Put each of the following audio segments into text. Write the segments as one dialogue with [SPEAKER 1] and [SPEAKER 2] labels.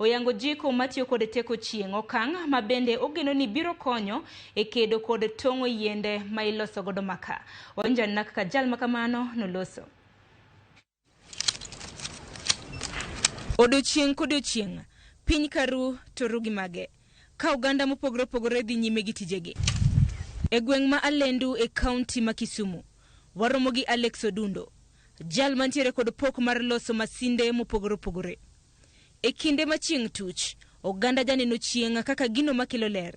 [SPEAKER 1] Oyango jiko matiyo kod teko chieng' okang' ma bende ogeno ni biro konyo e kedo kod tong'o yiende ma iloso godo maka. Wanjan na kaka jal makamano noloso. Odiochieng' kodiochieng', piny karu to ru gi mage. Ka oganda mopogore opogore dhi nyime gi tijegi. E gweng' ma Alendu e kaunti ma Kisumu, waromo gi Alex Odundo, jal mantiere kod pok mar loso masinde mopogore opogore. E kinde ma chieng' tuch, oganda janeno chieng' kaka gino makelo ler.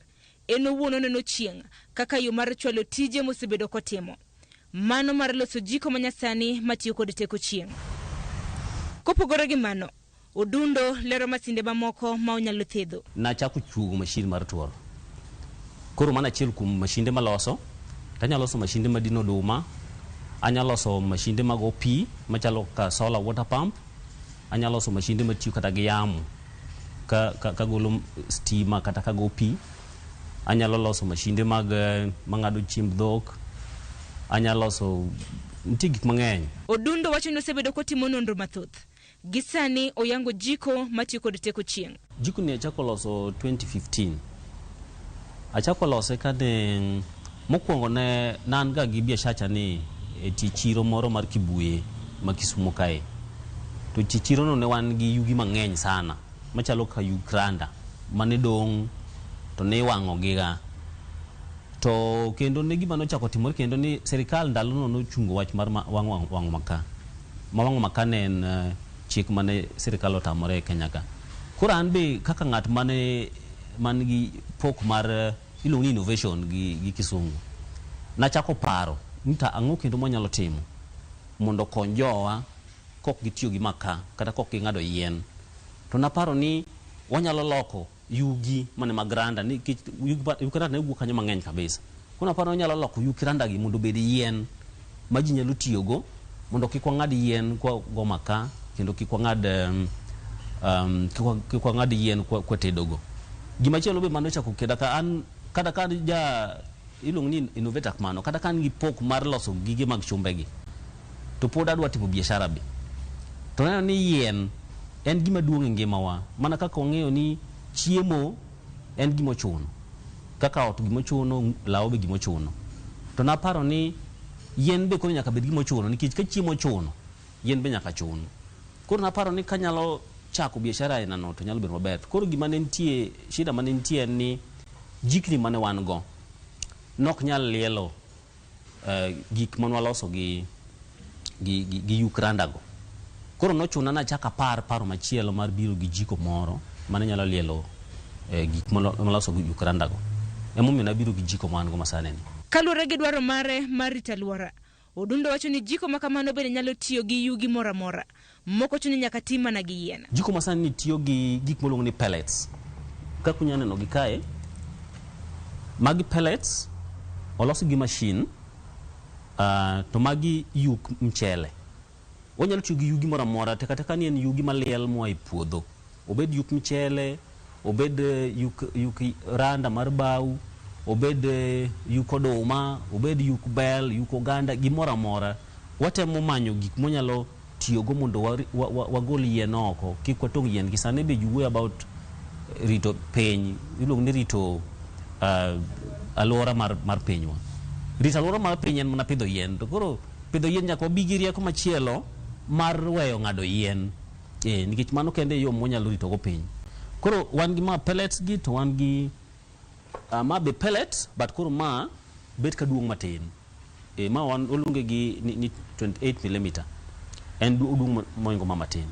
[SPEAKER 1] En owuon oneno chieng' kaka yo mar chwalo tije mosebedo kotimo. Mano mar loso jiko manyasani matiyo kod teko chieng'. Kopogore gi mano, Odundo lero masinde mamoko ma onyalo thedho.
[SPEAKER 2] Nachako chuogo mashin mar tuoro. Koro mana achiel kuom mashinde maloso, tanyalo loso mashinde madino oduma, anyalo loso mashinde mag pi machalo ka solar water pump, anyalo loso mashinde matiyo kata gi yamo ka golo stima kata ka go pi, anyalo loso mashinde mag mang'ado chiemb dhok, anyalo loso nitie gik mang'eny.
[SPEAKER 1] Odundo wacho ni osebedo kotimo nonro mathoth. Gisani oyango jiko matiyo kod teko chieng'.
[SPEAKER 2] Jiko ni achako loso 2015. Achako lose kane mokwongo ne nan ga gi biashacha ni e chiro moro mar Kibuye ma Kisumu kae. To chiro no ne wan gi yugi mang'eny sana machalo ka yukranda mane dong to ne wang'o giga. To kendo ne gima nochako timore kendo ni serikal ndalo no chungo wach mar wang'o maka. Ma wang'o maka ne en chik mane serikal otamore e Kenya ka. Koro an be kaka ng'at man gi pok mar iluongo ni innovation gi Kisungu. Nachako paro nita ang'o kendo manyalo timo mondo kony jowa kok gitiyo gi maka kata kok ging'ado yien. To naparo ni wanyalo loko yugi mane magranda ni yugranda ne wuok kanyo mang'eny kabisa. Koro naparo ni wanyalo loko yugranda gi mondo bed yien ma ji nyalo tiyogo mondo kik wang'ad yien kwa go maka kendo kik wang'ad yien kwa tedogo. Gimachielo be mano chako keda ka an kada ka ja iluongo ni innovator mano kada kan gi pok mar loso gige mag chumbegi to pod adwa timo biashara be. To neno ni yien en gima duong' e ngimawa mana kaka ong'eyo ni chiemo en gima ochuno, kaka ot gima ochuno, law be gima ochuno. To naparo ni yien be koro nyaka bed gima ochuno nikech ka chiemo ochuno yien be nyaka chun. Koro naparo ni kanyalo chako biashara aina no to nyalo bedo maber. Koro gima ne nitie shida mane nitie ni jikni mane wan go nok nyal lielo gik manwa loso gi yukranda go. Koro nochuna na chaka paro machielo mar biro gi jiko moro mane nyalo lielo gik maloso gi yukranda go. Emomiyo na biro gi jiko man go masane ni.
[SPEAKER 1] Kaluwore gi dwaro mare mar rito alwora, Odundo wacho ni jiko makamano bende nyalo tiyo gi yugi mora mora. Moko chuni nyaka tim mana gi yien.
[SPEAKER 2] Jiko masani ni tiyo gi gik moluongo ni pellets. Ka kunya neno gi kae, magi pellets olosi gi machine, to magi yuk mchele. Wanyalo tiyo gi yugi mora mora te kata ka ni en yugi maliel moa e puodho. Obed yuk mchele, obed yuk randa mar bau, obed yuk oduma, obed yuk bel, yuk oganda, gimora mora. Watemo manyo gik monyalo tiyogo mondo wagol yien oko, kik watong' yien gi sane be you about rito piny, iluongo ni rito alwora mar pinywa. Rito alwora mar piny en mana pidho yien, to koro pidho yien nyaka wabi gi rieko machielo mar weyo ng'ado yien. Nikech mano kende yo monyalo rito go piny. Koro wan gi ma pellets gi to wan gi ma be pellets but koro ma bet ka duong' matin. Ma wan olunge gi ni 28 mm. En duong' moingo matin.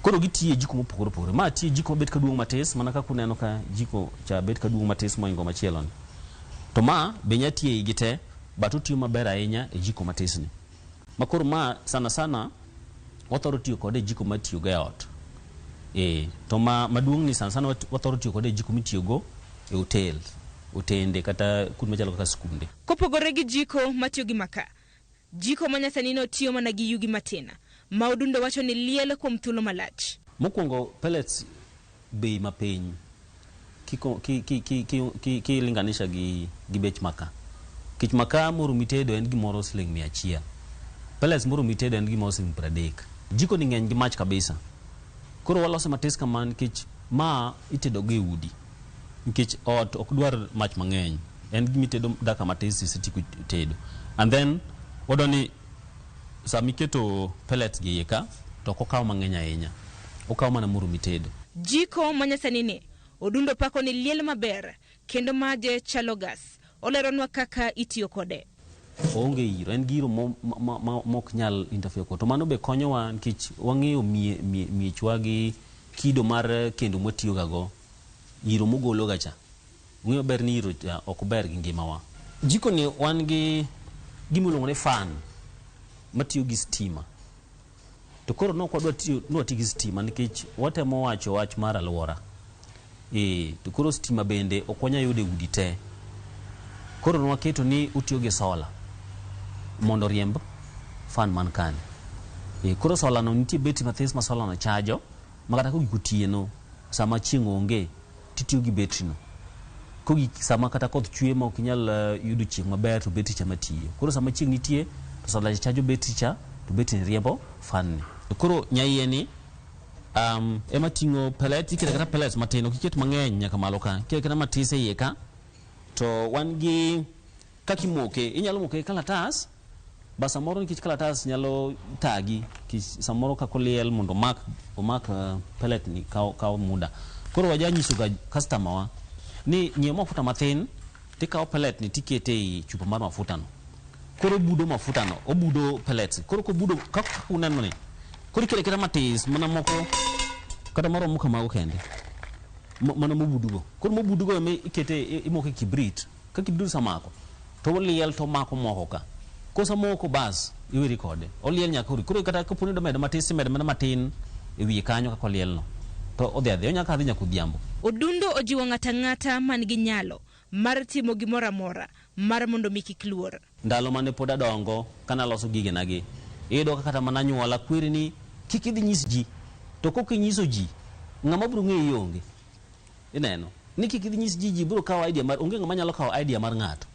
[SPEAKER 2] Koro gitiye jiko mopogore opogore. Ma tiye jiko bet ka duong' matis mana kaka uneno ka jiko cha bet ka duong' matis moingo machielo ni. To ma be nya tiye gite but otiyo maber ahinya e jiko matis ni. Ma koro ma sana wathoro tiyo kode jiko matiyo go e ot. To maduong' ni sana wathoro tiyo kode jiko mitiyo go e hotel, otende kata kuonde machalo kaka skunde.
[SPEAKER 1] Kopogore gi jiko matiyo gi maka, jiko manyasani no tiyo mana gi yugi matina. Ma Odundo wacho ni liel kuom thuolo malach.
[SPEAKER 2] Mokwongo pellets bei mapiny ki linganisha gi bech maka. Kich maka moro mitedo en gimoro siling 100. Pellets moro mitedo en gimoro siling 30. Jiko ni ng'eny gi mach kabisa. Koro walose matis kaman kich ma itedo ge udi nikech ot ok dwar mach mang'eny, en gima itedo daka matis isetieko tedo. And then wadoni samiketo pellets gi yeka to ok okaw mang'eny ahinya, okaw mana muru mitedo.
[SPEAKER 1] Jiko manyasani ni Odundo pako ni liel maber kendo maje chalo gas. Oleronwa kaka itiyo kode.
[SPEAKER 2] Onge iro, en giro mok nyal interfere ko. To mano be konyowa nikech wang'eyo miechwa gi kido mar kendo mwatiyo gago, iro mogolo gacha. Ng'eyo ber ni iro ok ber gi ngimawa. Jiko ni wan gi gimoluongo ni fan matiyo gi stima. To koro nok wadwa ti gi stima nikech watemo wacho wach mar alwora. To koro stima bende ok wanya yude udi te. Koro nwaketo ni utiyo gi sola mondo riemb fan man kani. Koro sola no nitie betri mathis ma sola no chajo, makata kogik otieno sama chieng' onge titiyo gi betri no. Kogik sama kata koth chwe ma ok inyal yudo chieng' maber to betri cha matiyo. Koro sama chieng' nitie to sola chajo betri cha to betri ni riembo fan ni. Koro nyaiye ni ema ting'o pellet, ikete kata pellet matin, ok iket mang'eny nyaka malo ka. Ikete kata matis e iye ka. To wan gi kaka imoke, inyalo moke kalatas, ba samoro nikech kalatas nyalo tagi, samoro kako liel mondo omak pellet ni kaw muda. Koro waja nyiso ga customer wa ni nyiew mafuta mathin, tikaw pellet ni tikete i chupa mar mafuta no. Koro budo mafuta no, obudo pellets. Koro ko budo kaka uneno ni. Koro ikete kata matis, mana moko kata maro muka mago kende. Mana mobudugo. Koro mobudugo eme ikete imoke kibrit. Ka kibrit samako to liel to mako moko ka. Kosa moko bas iwiri kode. Oliel nyaka uri. Koro kata kaponi do medo matis medo mana matin e wiye kanyo ka liel no. To odhiadhi nyaka adhi nyaka odhiambo.
[SPEAKER 1] Odundo ojiwo ng'ata man gi nyalo mar timo gimoro amora mar mondo kik luor.
[SPEAKER 2] Ndalo mane pod adongo kana loso gige nagi, iyudo kata mana nyuola kwiri ni kik idhi nyis ji. To kok inyiso ji, ng'ama biro ng'eyo onge. Ineno ni kik idhi nyis ji biro kawo idea mar onge ng'ama nyalo kawo idea mar ng'ato.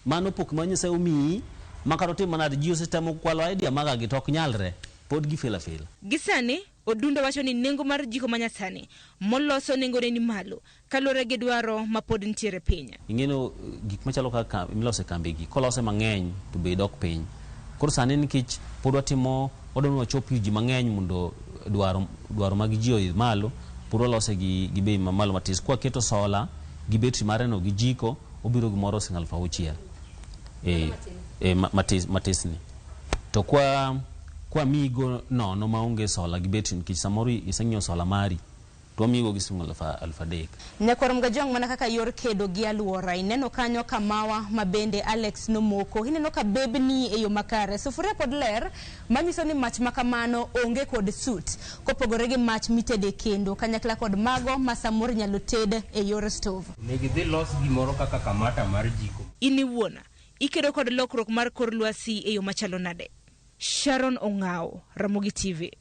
[SPEAKER 2] Mano pok ma Nyasaye omiyi makaro tim mana ji ositemo kwalo idea maga gi tok nyalre, pod gifela.
[SPEAKER 1] Gisani Odundo wacho ni nengo mar jiko manyasani moloso nengo ni malo kalore gi dwaro ma pod ntiere piny. Ing'eno
[SPEAKER 2] gik machalo kaka milose kambi gi kolose mang'eny to be dok piny. Koro sani nikech pod watimo odonwa chopi ji mang'eny mondo dwaro mag ji oidh malo, puro lose gi bei mamalo matis. Kwa keto sola gi betri mare no gi jiko obiro gimoro 6,000. Matis ni. To kwa migo no maonge sola gi betri nikech samoro iseng'iewo sola mari to migo gi 3,000.
[SPEAKER 1] Nyakorom gajong mana kaka yor kedo gi alwora. Ineno kanyo kamawa mabende Alex nomoko. Ineno ka bebni e yo makare. Sufuria pod ler manyiso ni mach makamano onge kod sut. Kopogore gi mach mitede kendo kanyakla kod mago ma samoro nyalo ted e yor stove.
[SPEAKER 3] Negi dhi los gimoro kaka kamata mar jiko.
[SPEAKER 1] Iniwuona ikedo kod lokruok mar kor lwasi e yo machalo nade. Sharon Ong'ao, Ramogi TV.